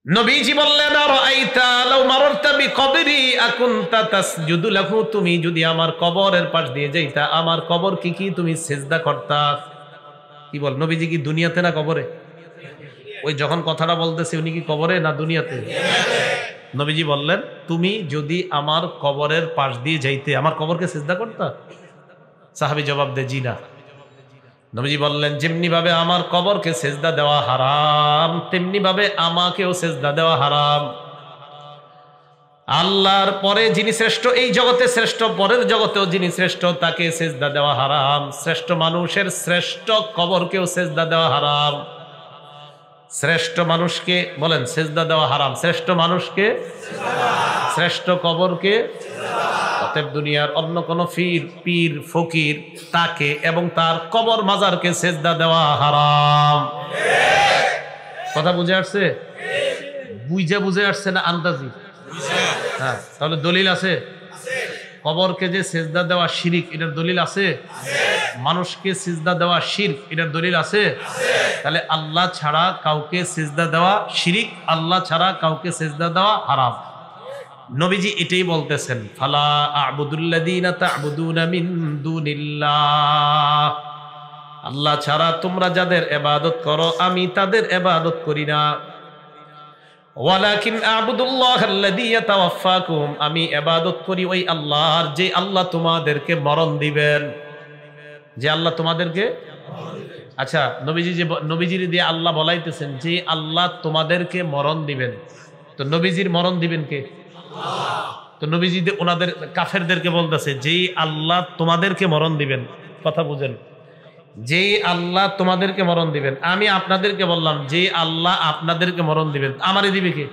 নবীজি বললেন, আরাইতা লাউ মাররতা বিকবরি আকুনতা তাসজুদু লাহু, তুমি যদি আমার কবরের পাশ দিয়ে যাইতা, আমার কবর কি তুমি সিজদা করতা? কি বল, নবীজি কি দুনিয়াতে না কবরে? ওই যখন কথাটা বলতেছে উনি কি কবরে না দুনিয়াতে? নবীজি বললেন, তুমি যদি আমার কবরের পাশ দিয়ে যাইতে, আমার কবরকে সিজদা করতা? সাহাবী জবাব দেয়, জি না। নবীজি বললেন, যেমনি ভাবে আমার কবরকে সেজদা দেওয়া হারাম, তেমনি ভাবে আমাকেও সেজদা দেওয়া হারাম। আল্লাহর পরে যিনি শ্রেষ্ঠ, এই জগতে শ্রেষ্ঠ, পরের জগতেও যিনি শ্রেষ্ঠ, তাকে সেজদা দেওয়া হারাম। শ্রেষ্ঠ মানুষের শ্রেষ্ঠ কবরকেও সেজদা দেওয়া হারাম। শ্রেষ্ঠ মানুষকে বলেন সেজদা দেওয়া হারাম, শ্রেষ্ঠ মানুষকে, শ্রেষ্ঠ কবরকে। অতএব দুনিয়ার অন্য কোন পীর ফকির তাকে এবং তার কবর মাজারকে সেজদা দেওয়া হারাম। কথা বুঝে আসছে? বুঝে আসছে না আন্দাজি? হ্যাঁ, তাহলে দলিল আছে? কবরকে যে সেজদা দেওয়া শিরক, এটার দলিল আছে? মানুষকে সিজদা দেওয়া শিরক, এটার দলিল আছে? তাহলে আল্লাহ ছাড়া কাউকে সিজদা দেওয়া শিরক, আল্লাহ ছাড়া কাউকে সিজদা দেওয়া হারাম। নবীজি এটাই বলতেছেন, ফালা আ'বুদুল্লাযীনা তা'বুদুনা মিন দুনিল্লাহ, আল্লাহ ছাড়া তোমরা যাদের ইবাদত করো আমি তাদের ইবাদত করি না। ওয়ালাকিন আ'বুদুল্লাহাল্লাযী ইয়াতাওয়াফফাকুম, আমি ইবাদত করি ওই আল্লাহর, যে আল্লাহ তোমাদেরকে মরণ দিবেন, যে আল্লাহ তোমাদেরকে। আচ্ছা, নবীজির দিয়ে আল্লাহ বলাইতেছেন যে আল্লাহ তোমাদেরকে মরণ দিবেন, তো নবীজির মরণ দিবেন কে? তো নবীজি ওনাদের কাফেরদেরকে বলতেছে যে আল্লাহ তোমাদেরকে মরণ দিবেন। কথা বুঝেন, যে আল্লাহ তোমাদেরকে মরণ দিবেন। আমি আপনাদেরকে বললাম যে আল্লাহ আপনাদেরকে মরণ দিবেন, আমারই দিবে কে?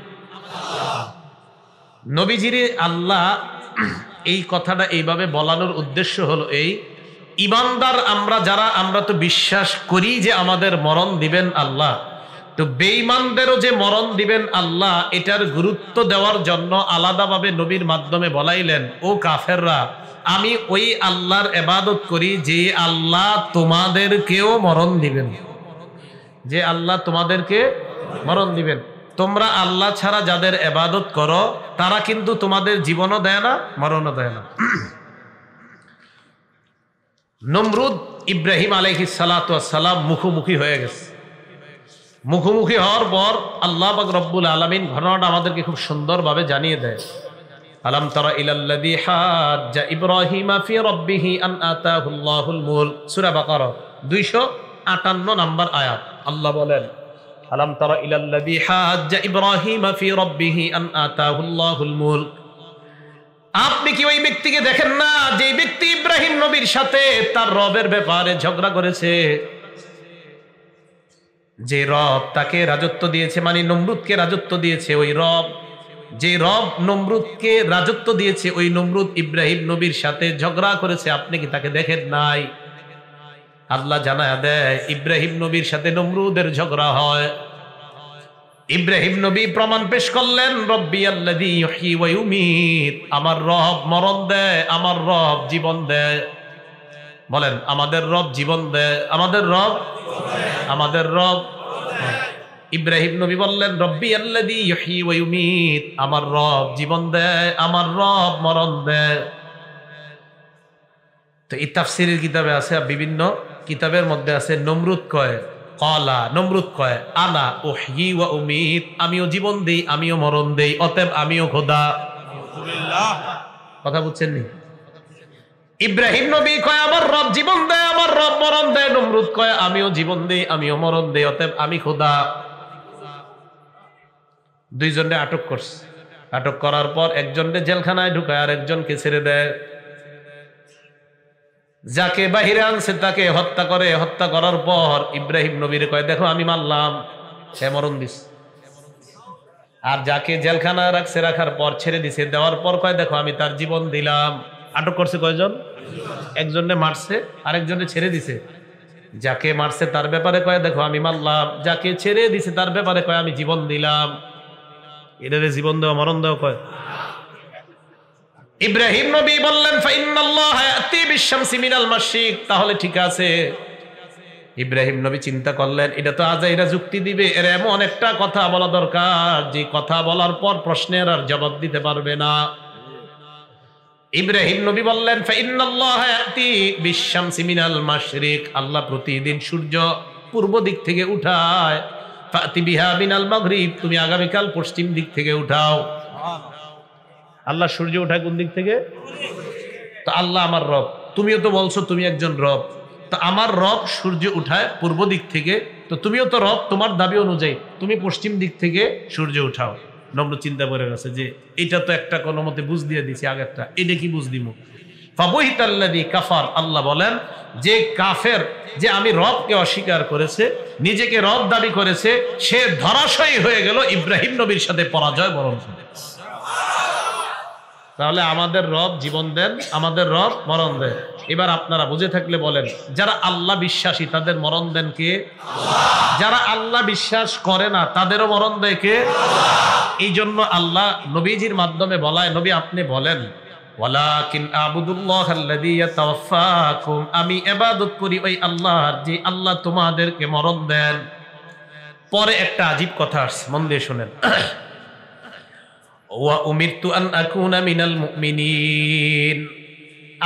নবীজির আল্লাহ এই কথাটা এইভাবে বলানোর উদ্দেশ্য হলো এই, ইমানদার আমরা যারা, আমরা তো বিশ্বাস করি যে আমাদের মরণ দিবেন আল্লাহ, তো বেঈমানদেরও যে মরণ দিবেন আল্লাহ, এটার গুরুত্ব দেওয়ার জন্য আলাদাভাবে নবীর মাধ্যমে বলাইলেন, ও কাফেররা, আমি ওই আল্লাহর ইবাদত করি যে আল্লাহ তোমাদেরকেও মরণ দিবেন, যে আল্লাহ তোমাদেরকে মরণ দিবেন। তোমরা আল্লাহ ছাড়া যাদের ইবাদত করো তারা কিন্তু তোমাদের জীবনও দেয় না, মরণও দেয় না। নমরুদ ইব্রাহিম আলাইহিস সালাতু ওয়াস সালাম মুখোমুখি হয়ে গেছে। মুখোমুখি হওয়ার পর আল্লাহ পাক রব্বুল আলামিন ঘটনাটা আমাদেরকে খুব সুন্দরভাবে জানিয়ে দেয়। আলাম তারা ইলাল্লাযী হাজ্জা ইব্রাহিমা ফি রাব্বিহি আন আতাহুল্লাহুল মুলক, সূরা বাকারা 258 নম্বর আয়াত। আল্লাহ বলেন, আলাম তারা ইলাল্লাযী হাজ্জা ইব্রাহিমা ফি রাব্বিহি আন আতাহুল্লাহুল মুলক, আপনি কি ওই ব্যক্তিকে দেখেন না যে ব্যক্তি ইব্রাহিম নবীর সাথে তার রবের ব্যাপারে ঝগড়া করেছে? যে রব তাকে রাজত্ব দিয়েছে, মানে নমরুদকে রাজত্ব দিয়েছে, ওই রব, যে রব নমরুদকে রাজত্ব দিয়েছে, ওই নমরুদ ইব্রাহিম নবীর সাথে ঝগড়া করেছে, আপনি কি তাকে দেখেন নাই? আল্লাহ জানায়া দেয়, ইব্রাহিম নবীর সাথে নমরুদের ঝগড়া হয়। ইব্রাহিম নবী প্রমাণ পেশ করলেন, রব্বি আল্লাযী ইউহয়ী ওয়া ইউমীত, আমার রব মরণ দেয়, আমার রব জীবন দেয়। বলেন, আমাদের রব জীবন দেয়, আমাদের রব, আমাদের রব। ইব্রাহিম নবী বললেন, রব্বি আল্লাযী ইউহয়ী ওয়া ইউমীত, আমার রব জীবন দেয়, আমার রব মরণ দেয়। তো এই তাফসীরের কিতাবে আছে, বিভিন্ন কিতাবের মধ্যে আছে, নমরুদ কয়, ক্বালা, নমরুদ কয়, আনা উহয়ী ওয়া উমীত, আমিও জীবন দেই, আমিও মরণ দেই, অতএব আমিও খোদা। আলহামদুলিল্লাহ। কথা বুঝছেন নি? ইব্রাহিম নবী কয়, আমার রব জীবন দেয়, আমার রব মরণ দেয়। নমরুদ কয়, আমিও জীবন দেই, আমিও মরণ দেই, অতএব আমি খোদা। দুইজনে আটক করছে। আটক করার পর একজনকে জেলখানায় ঢুকায় আর একজনকে ছেড়ে দেয়। যাকে বাহিরে আনছে তাকে হত্যা করে। হত্যা করার পর ইব্রাহিম নবীর কয়, দেখো আমি মারলাম, সে মরণ দিস। আর যাকে জেলখানায় রাখছে, রাখার পর ছেড়ে দিছে, দেওয়ার পর কয়, দেখো আমি তার জীবন দিলাম। আটক করছে কয়জন? একজনে মারছে, আরেকজনে ছেড়ে দিছে। যাকে মারছে তার ব্যাপারে কয়, দেখো আমি মারলাম। যাকে ছেড়ে দিছে তার ব্যাপারে কয়, আমি জীবন দিলাম। এটারে জীবন দেওয়া, মরণ দেওয়া কয়? ইব্রাহিম নবী বললেন, ফাইন্নাল্লাহা ইয়াতি বিশ-শামসি মিনাল মাশরিক, তাহলে ঠিক আছে, ইব্রাহিম নবী চিন্তা করলেন, এটা তো আজাইরা যুক্তি দিবে, এর এমন একটা কথা বলা দরকার যে কথা বলার পর প্রশ্নের আর জবাব দিতে পারবে না। ইব্রাহিম নবী বললেন, ফাইন্নাল্লাহা ইয়াতি বিশ-শামসি মিনাল মাশরিক, আল্লাহ প্রতিদিন সূর্য পূর্ব দিক থেকে উঠায়, ফাতি বিহা মিনাল মাগরিব, তুমি আগামীকাল পশ্চিম দিক থেকে উঠাও। আল্লাহ সূর্য উঠায় কোন দিক থেকে? তো আল্লাহ আমার রব, তুমিও তো বলছো তুমি একজন রব, তো আমার রব সূর্য উঠায় পূর্ব দিক থেকে, তো তুমিও তো রব, তোমার দাবি অনুযায়ী তুমি পশ্চিম দিক থেকে সূর্য উঠাও। নমরুদ চিন্তা করে গেছে যে এটা তো একটা কোনো মতে বুঝ দিয়ে দিছি, আগেরটা এটা কি বুঝ দিব। ফাবহিতাল্লাযী কাফার, আল্লাহ বলেন যে কাফের, যে আমি রবকে অস্বীকার করেছে, নিজেকে রব দাবি করেছে, সে ধরাশয়ী হয়ে গেল, ইব্রাহিম নবীর সাথে পরাজয় বরণ করে। তাহলে আমাদের রব জীবন দেন, আমাদের রব মরণ দেন। এবার আপনারা বুঝে থাকলে বলেন, যারা আল্লাহ বিশ্বাসী তাদের মরণ দেন কে? যারা আল্লাহ বিশ্বাস করে না তাদেরও মরণ দেয় কে? এই জন্য আল্লাহ নবীজির মাধ্যমে বলায়, নবী আপনি বলেন, ওয়ালাকিন আবুদুল্লাহাল্লাযী ইয়াতাওয়াফাকুম, আমি ইবাদত করি ওই আল্লাহর, যে আল্লাহ তোমাদেরকে মরণ দেন। পরে একটা আজীব কথা আসছে, মন দিয়ে শুনেন। ওয়া উমিরতু আন আকুনা মিনাল মুমিনিন,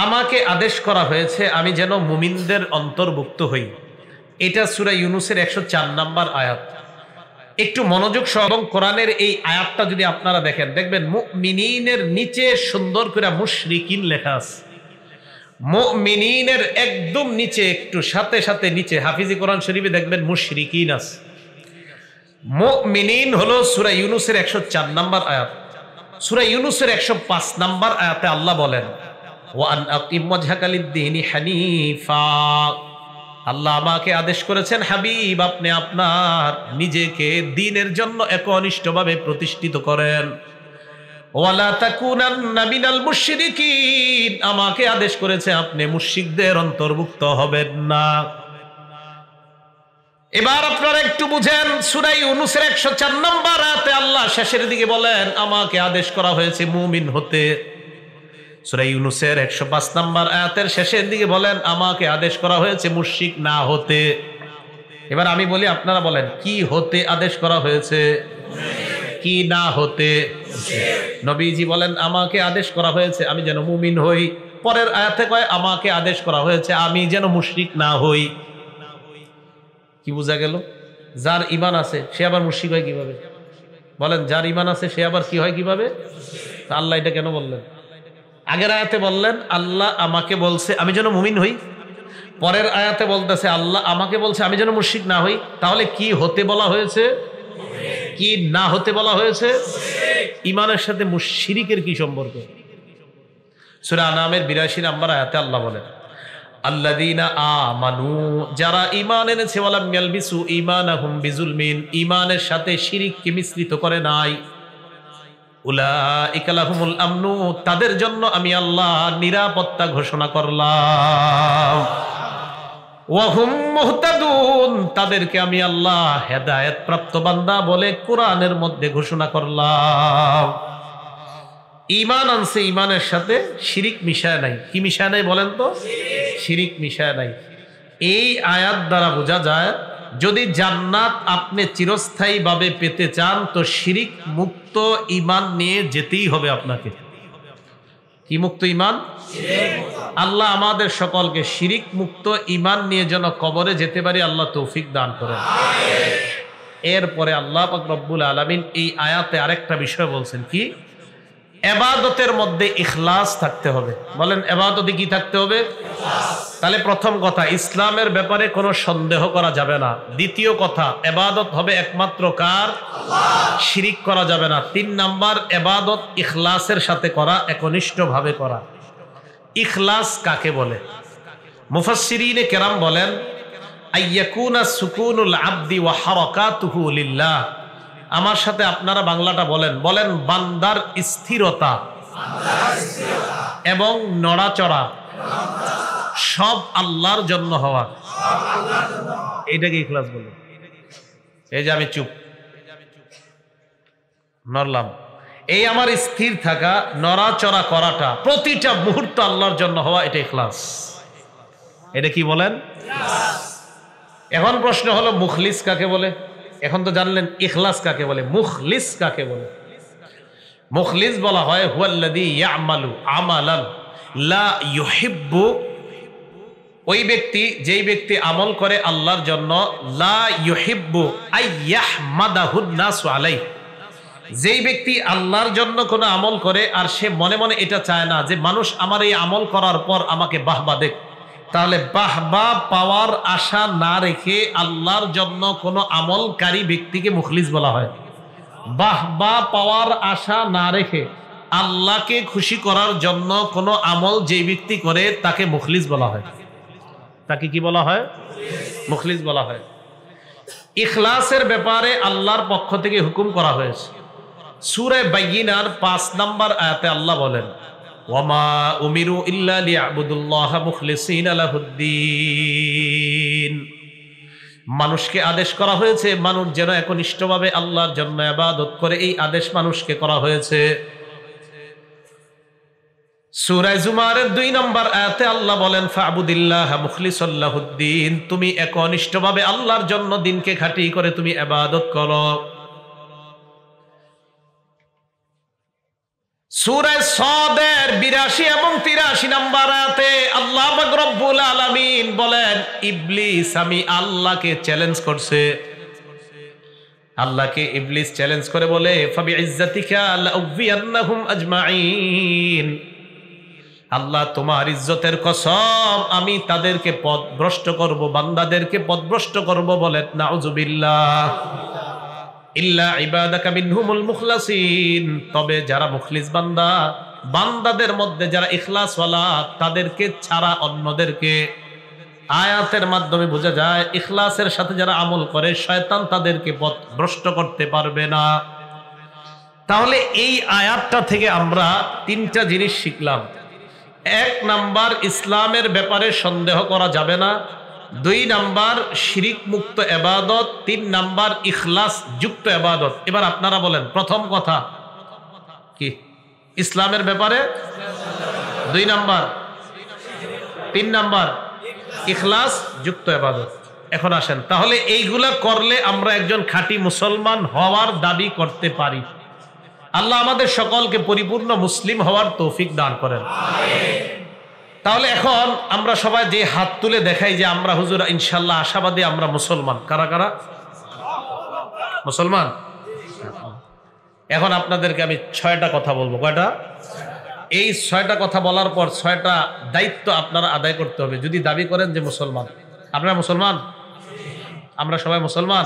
আমাকে আদেশ করা হয়েছে আমি যেন মুমিনদের অন্তর্ভুক্ত হই। এটা সূরা ইউনূসের 104 নম্বর আয়াত। একটু মনোযোগ সহ এবং কোরআনের এই আয়াতটা যদি আপনারা দেখেন, দেখবেন মুমিনিনের নিচে সুন্দর করে মুশরিকিন লেখা আছে। মুমিনিনের একদম নিচে, একটু সাথে সাথে নিচে হাফিজি কোরআন শরীফে দেখবেন মুশরিকিন আছে। মুমিনিন হলো সূরা ইউনূসের 104 নম্বর আয়াত। সূরা ইউনূসের 105 নম্বর আয়াতে আল্লাহ বলেন, ওয়া আন আকিম ওয়াজহাকা লিদ-দীনি হানিফা, আল্লাহ আমাকে আদেশ করেছেন হাবিব আপনি আপনার নিজেকে দ্বীনের জন্য একনিষ্ঠভাবে প্রতিষ্ঠিত করেন। ওয়ালা তাকুনান্না মিনাল মুশরিকিন, আমাকে আদেশ করেছে আপনি মুশরিকদের অন্তর্ভুক্ত হবেন না। এবার আপনারা একটু বুঝেন, সূরা ইউনূসের 104 নম্বর আয়াতে আল্লাহ শেষের দিকে বলেন আমাকে আদেশ করা হয়েছে মুমিন হতে। সূরা ইউনূসের 105 নম্বর আয়াতের শেষের দিকে বলেন আমাকে আদেশ করা হয়েছে মুশরিক না হতে। এবার আমি বলি, আপনারা বলেন কি হতে আদেশ করা হয়েছে, কি না হতে? নবীজি বলেন আমাকে আদেশ করা হয়েছে আমি যেন মুমিন হই। পরের আয়াতে কয় আমাকে আদেশ করা হয়েছে আমি যেন মুশরিক না হই। কি বোঝা গেল? যার ঈমান আছে সে আবার মুশরিক হয় কিভাবে? বলেন, যার ঈমান আছে সে আবার কি হয় কিভাবে? তা আল্লাহ এটা কেন বললেন? আগের আয়াতে বললেন আল্লাহ আমাকে বলছে আমি যেন মুমিন হই, পরের আয়াতে বলতেছে আল্লাহ আমাকে বলছে আমি যেন মুশরিক না হই। তাহলে কি হতে বলা হয়েছে, কি না হতে বলা হয়েছে? ঈমানের সাথে শিরকের কি সম্পর্ক? সূরা আনামের 82 নম্বর আয়াতে আল্লাহ বলেন, আল্লাযীনা আমানু, যারা ঈমান এনেছে, ওয়ালাম ইয়ালবিসু ঈমানাহুম বিজুলমিন, ঈমানের সাথে শিরককে মিশ্রিত করে নাই, উলাইকা লাহুমুল আমনু, তাদের জন্য আমি আল্লাহ নিরাপত্তা ঘোষণা করলাম। ওয়া হুম মুহতাদুন, তাদেরকে আমি আল্লাহ হেদায়েত প্রাপ্ত বান্দা বলে কোরআনের মধ্যে ঘোষণা করলাম। ঈমান আনছে, ঈমানের সাথে শিরিক মিশায় নাই। কি মিশায় নাই বলেন তো? শিরিক মিশায় নাই। এই আয়াত দ্বারা বোঝা যায় যদি জান্নাত আপনি চিরস্থায়ীভাবে পেতে চান তো শিরিক মুক্ত ঈমান নিয়ে যেতেই হবে আপনাকে। কি মুক্ত ঈমান? আল্লাহ আমাদের সকলকে শিরিক মুক্ত ঈমান নিয়ে যেন কবরে যেতে পারি আল্লাহ তৌফিক দান করেন। এরপরে আল্লাহ পাক রব্বুল আলামিন এই আয়াতে আরেকটা বিষয় বলছেন, কি? ইবাদতের মধ্যে ইখলাস থাকতে হবে। বলেন, ইবাদতে কি থাকতে হবে? তাহলে প্রথম কথা, ইসলামের ব্যাপারে কোনো সন্দেহ করা যাবে না। দ্বিতীয় কথা, ইবাদত হবে একমাত্র কার? আল্লাহ। শিরিক করা যাবে না। 3 নাম্বার, ইবাদত ইখলাসের সাথে করা, একনিষ্ঠভাবে করা। ইখলাস কাকে বলে? মুফাসসিরিনে কেরাম বলেন, আইয়াকুনা সুকুনুল আবদি ওয়া হারাকাতুহু লিল্লাহ। আমার সাথে আপনারা বাংলাটা বলেন, বলেন বান্দার স্থিরতা এবং নড়াচড়া সব আল্লাহর জন্য হওয়া, এটাকে ইখলাস বলে। এই যে আমি চুপ নড়লাম, এই আমার স্থির থাকা, নড়াচড়া করাটা প্রতিটা মুহূর্ত আল্লাহর জন্য হওয়া, এটা ইখলাস। এটা কি বলেন? এখন প্রশ্ন হলো মুখলিস কাকে বলে? এখন তো জানলেন ইখলাস কাকে বলে, মুখলিস কাকে বলে? মুখলিস বলা হয় হুয়াল্লাযী ইয়ামালু আমালান লা ইউহিব্বু, ওই ব্যক্তি যেই ব্যক্তি আমল করে আল্লাহর জন্য, লা ইউহিব্বু আইয়াহমাদাহুন নাসু আলাইহি, যেই ব্যক্তি আল্লাহর জন্য কোনো আমল করে আর সে মনে মনে এটা চায় না যে মানুষ আমার এই আমল করার পর আমাকে বাহবা দেখ, তাহলে বাহবা পাওয়ার আশা না রেখে আল্লাহর জন্য কোনো আমলকারী ব্যক্তিকে মুখলিস বলা হয়। বাহবা পাওয়ার আশা না রেখে আল্লাহকে খুশি করার জন্য কোনো আমল যেই ব্যক্তি করে তাকে মুখলিস বলা হয়। তাকে কি বলা হয়? মুখলিস বলা হয়। ইখলাসের ব্যাপারে আল্লাহর পক্ষ থেকে হুকুম করা হয়েছে। সূরা বাইয়িনার ৫ নম্বর আয়াতে আল্লাহ বলেন, ওয়ামা উমিরু ইল্লা লিয়াবুদুল্লাহ মুখলিসিনা লাহুদ্দিন, মানুষকে আদেশ করা হয়েছে মানুষ যেন একনিষ্ঠভাবে আল্লাহর জন্য ইবাদত করে, এই আদেশ মানুষকে করা হয়েছে। সূরা জুমারের ২ নম্বর আয়াতে আল্লাহ বলেন, ফাবুদিল্লাহ মুখলিসাল লাহুদ্দিন, তুমি একনিষ্ঠভাবে আল্লাহর জন্য দিনকে খাঁটি করে তুমি ইবাদত করো। সূরা সাদের ৮২ এবং ৮৩ নম্বর আয়াতে আল্লাহ পাক রব্বুল আলামিন বলেন, ইবলিস আমি আল্লাহকে চ্যালেঞ্জ করছে। আল্লাহকে ইবলিস চ্যালেঞ্জ করে বলে, ফাবিইজ্জাতিকা লাউযিয়ান্নাহুম আজমাইন, আল্লাহ তোমার ইজ্জতের কসম আমি তাদেরকে পথভ্রষ্ট করব, বান্দাদেরকে পথভ্রষ্ট করব। বলেন নাউযুবিল্লাহ। ইল্লা ইবাদাকা মিনহুমুল মুখলাসিন, তবে যারা মুখলিস বান্দা, বান্দাদের মধ্যে যারা ইখলাসওয়ালা তাদেরকে ছাড়া অন্যদেরকে। আয়াতের মাধ্যমে বোঝা যায় ইখলাসের সাথে যারা আমল করে শয়তান তাদেরকে পথভ্রষ্ট করতে পারবে না। তাহলে এই আয়াতটা থেকে আমরা ৩টা জিনিস শিখলাম। ১ নাম্বার, ইসলামের ব্যাপারে সন্দেহ করা যাবে না। ২ নাম্বার, শিরিক মুক্ত ইবাদত। ৩ নাম্বার, ইখলাস যুক্ত ইবাদত। এবার আপনারা বলেন প্রথম কথা কি? ইসলামের ব্যাপারে ২ নাম্বার, ৩ নাম্বার ইখলাস যুক্ত ইবাদত। এখন আসেন, তাহলে এইগুলা করলে আমরা একজন খাঁটি মুসলমান হওয়ার দাবি করতে পারি। আল্লাহ আমাদের সকলকে পরিপূর্ণ মুসলিম হওয়ার তৌফিক দান করেন। তাহলে এখন আমরা সবাই যে হাত তুলে দেখাই যে আমরা হুজুর ইনশাল্লাহ আশাবাদী আমরা মুসলমান, কারা কারা মুসলমান? এখন আপনাদেরকে আমি ৬টা কথা বলবো। কয়টা? এই ৬টা কথা বলার পর ৬টা দায়িত্ব আপনারা আদায় করতে হবে যদি দাবি করেন যে মুসলমান। আপনারা মুসলমান? আমরা সবাই মুসলমান।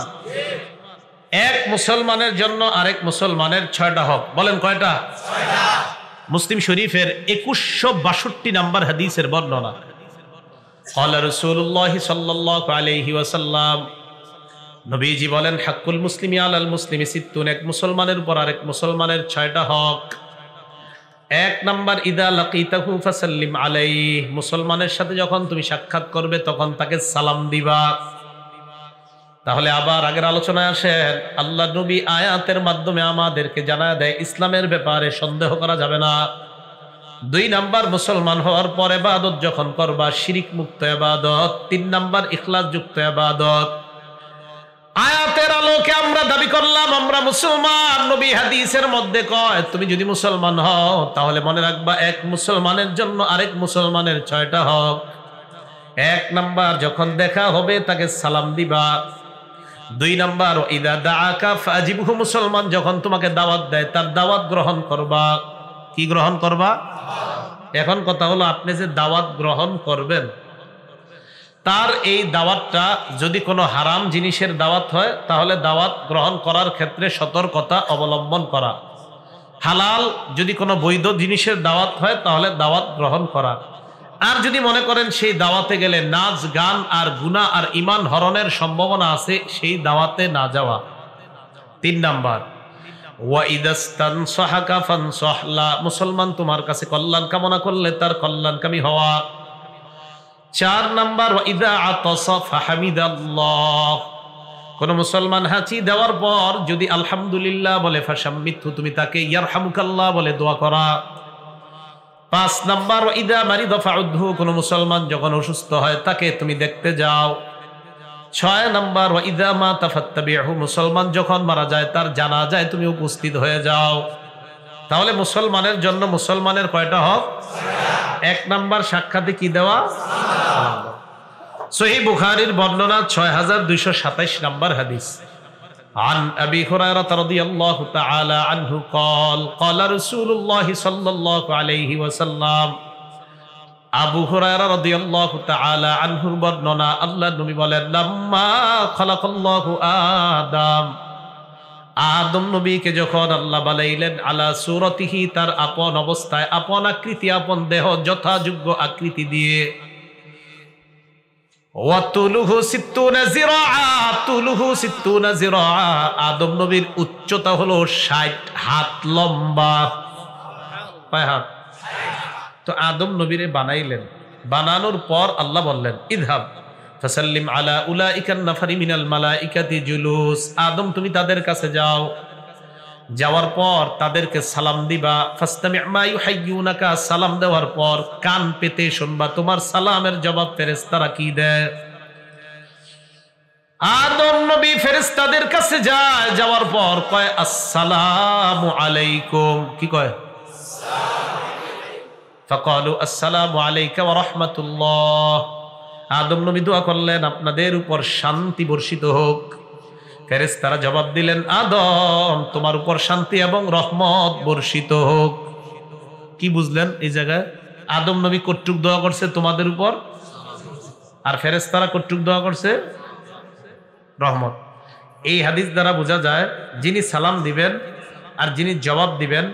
এক মুসলমানের জন্য আরেক মুসলমানের ৬টা হক। বলেন কয়টা? মুসলিম শরীফের ২১৬২ নম্বর হাদিসের বর্ণনা। ক্বালা রাসূলুল্লাহ সাল্লাল্লাহু আলাইহি ওয়াসাল্লাম, নবীজি বলেন, হাক্কুল মুসলিমি আলাল মুসলিমি সিত্তুন, এক মুসলমানের উপর আরেক মুসলমানের ৬টা হক। ১ নাম্বার, ইদা লাকিতাহু ফাসাল্লিম আলাইহি, মুসলমানের সাথে যখন তুমি সাক্ষাৎ করবে তখন তাকে সালাম দিবা। তাহলে আবার আগের আলোচনায় আসেন, আল্লাহ নবী আয়াতের মাধ্যমে আমাদেরকে জানায় দেয় ইসলামের ব্যাপারে সন্দেহ করা যাবে না। ২ নাম্বার, মুসলমান হওয়ার পর ইবাদত যখন করবা শিরিক মুক্ত ইবাদত। ৩ নাম্বার, ইখলাস যুক্ত ইবাদত। আয়াতের আলোকে আমরা দাবি করলাম আমরা মুসলমান। নবী হাদিসের মধ্যে কয় তুমি যদি মুসলমান হও তাহলে মনে রাখবা এক মুসলমানের জন্য আরেক মুসলমানের ৬টা হক। ১ নাম্বার, যখন দেখা হবে তাকে সালাম দিবা। ২ নাম্বার, ইদা দাআকা ফাজিবহু, মুসলমান যখন তোমাকে দাওয়াত দেয় তার দাওয়াত গ্রহণ করবা। কি গ্রহণ করবা? এখন কথা হলো আপনি যে দাওয়াত গ্রহণ করবেন তার এই দাওয়াতটা যদি কোনো হারাম জিনিসের দাওয়াত হয় তাহলে দাওয়াত গ্রহণ করার ক্ষেত্রে সতর্কতা অবলম্বন করা। হালাল যদি কোনো বৈধ জিনিসের দাওয়াত হয় তাহলে দাওয়াত গ্রহণ করা। আর যদি মনে করেন সেই দাওয়াতে গেলে নাচ গান আর গুনাহ আর ঈমান হরণের সম্ভাবনা আছে, সেই দাওয়াতে না যাওয়া। ৩ নাম্বার, ওয়া ইদাস্তানসাহাকা ফানসাহলা, মুসলমান তোমার কাছে কল্যাণ কামনা করলে তার কল্যাণকামী হওয়া। ৪ নাম্বার, ওয়া ইদা আতাসা ফাহামিদাল্লাহ, কোন মুসলমান হাঁচি দেওয়ার পর যদি আলহামদুলিল্লাহ বলে ফাশাম্মিতহু, তুমি তাকে ইয়ারহামুকাল্লাহ বলে দোয়া করা। ৫ নাম্বার, ইদা মারিদা ফাউদ্হু, কোন মুসলমান যখন অসুস্থ হয় তাকে তুমি দেখতে যাও। 6 নাম্বার ওয়া ইযা মাতা ফাত্তাবিহু, মুসলমান যখন মারা যায় তার জানাজায় তুমি উপস্থিত হয়ে যাও। তাহলে মুসলমানের জন্য মুসলমানের কয়টা হক? 1 নাম্বার সাক্ষাতে কি দেওয়া? সহিহ বুখারীর বর্ণনা 6227 নাম্বার হাদিস। عن أبي هريرة رضي الله تعالى عنه قال قال رسول الله صلى الله عليه وسلم আবু হুরায়রা রাদিয়াল্লাহু তাআলা আনহুর বর্ণনা, আল্লাহর নবী বলেন, লাম্মা খালাকাল্লাহু আদম নবীকে যখন আল্লাহ বানাইলেন, আলা সূরাতিহি, তার আপন অবস্থায়, আপন আকৃতি, আপন দেহ, যথাযোগ্য আকৃতি দিয়ে, ওয়া তুলুহু 60 জিরাআ, তুলুহু 60 জিরাআ, আদম নবীর উচ্চতা হলো 60 হাত লম্বা। কয় হাত? তো আদম নবীরে বানাইলেন, বানানোর পর আল্লাহ বললেন, ইযহাব ফাসাল্লিম আলা উলাইকান নাফারি মিনাল মালাইকাতি জুলুস, আদম তুমি তাদের কাছে যাও, যাওয়ার পর তাদেরকে সালাম দিবা। ফাস্তামি' মা ইউহাইয়ুনাকা, সালাম দেওয়ার পর কান পেতে শুনবা তোমার সালামের জবাব ফেরেশতারা কি দেয়। আদম নবী ফেরেশতাদের কাছে যায়, যাওয়ার পর কয় আসসালামু আলাইকুম, কি কয়? ফাকালু আসসালামু আলাইকা ওয়া রাহমাতুল্লাহ, আদম নবী দোয়া করলেন আপনাদের উপর শান্তি বর্ষিত হোক। ফেরেশতারা জবাব দিলেন, আদম তোমার উপর শান্তি এবং রহমত বর্ষিত হোক। কি বুঝলেন এই জায়গায়? আদম নবী কর্তৃক দোয়া করছে তোমাদের উপর, আর ফেরেশতারা কর্তৃক দোয়া করছে রহমত। এই হাদিস দ্বারা বোঝা যায় যিনি সালাম দিবেন আর যিনি জবাব দিবেন,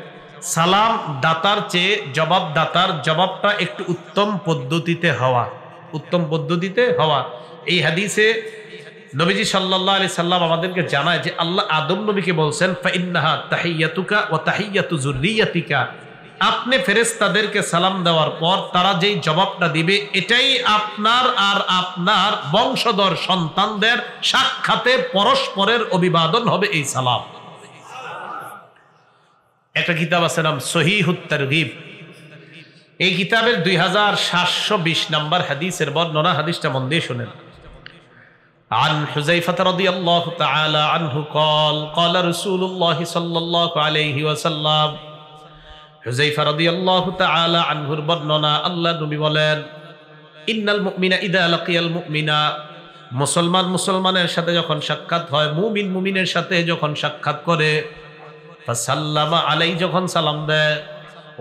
সালাম দাতার চেয়ে জবাব দাতার জবাবটা একটু উত্তম পদ্ধতিতে হওয়া, উত্তম পদ্ধতিতে হওয়া। এই হাদিসে নবীজি সাল্লাল্লাহু আলাইহি সাল্লাম আমাদেরকে জানায় যে আল্লাহ আদম নবীকে বলছেন, ফাইন্নাহা তাহিয়াতুকা ওয়া তাহিয়াতু যুররিয়াতিকা, আপনি ফেরেশতাদেরকে সালাম দেওয়ার পর তারা যেই জবাবটা দিবে এটাই আপনার আর আপনার বংশধর সন্তানদের সাক্ষাতে পরস্পরের অভিবাদন হবে এই সালাম। একটা কিতাব আছে নাম সহিহুত তারগীব, এই কিতাবের 2720 নাম্বার হাদিসের বর্ণনা, হাদিসটা মন দিয়ে শুনেন। عن حذيفة رضي الله تعالى عنه قال قال رسول الله صلى الله عليه وسلم, হুযায়ফা রাদিয়াল্লাহু তাআলা আনহুর বর্ণনা, আল্লাহর নবী বলেন, ইন্নাল মুমিনা ইযা লাকিয়াল মুমিনা, মুসলমান মুসলমানের সাথে যখন সাক্ষাৎ হয়, মুমিন মুমিনের সাথে যখন সাক্ষাৎ করে, ফাসাল্লামা আলাই, যখন সালাম দেয়,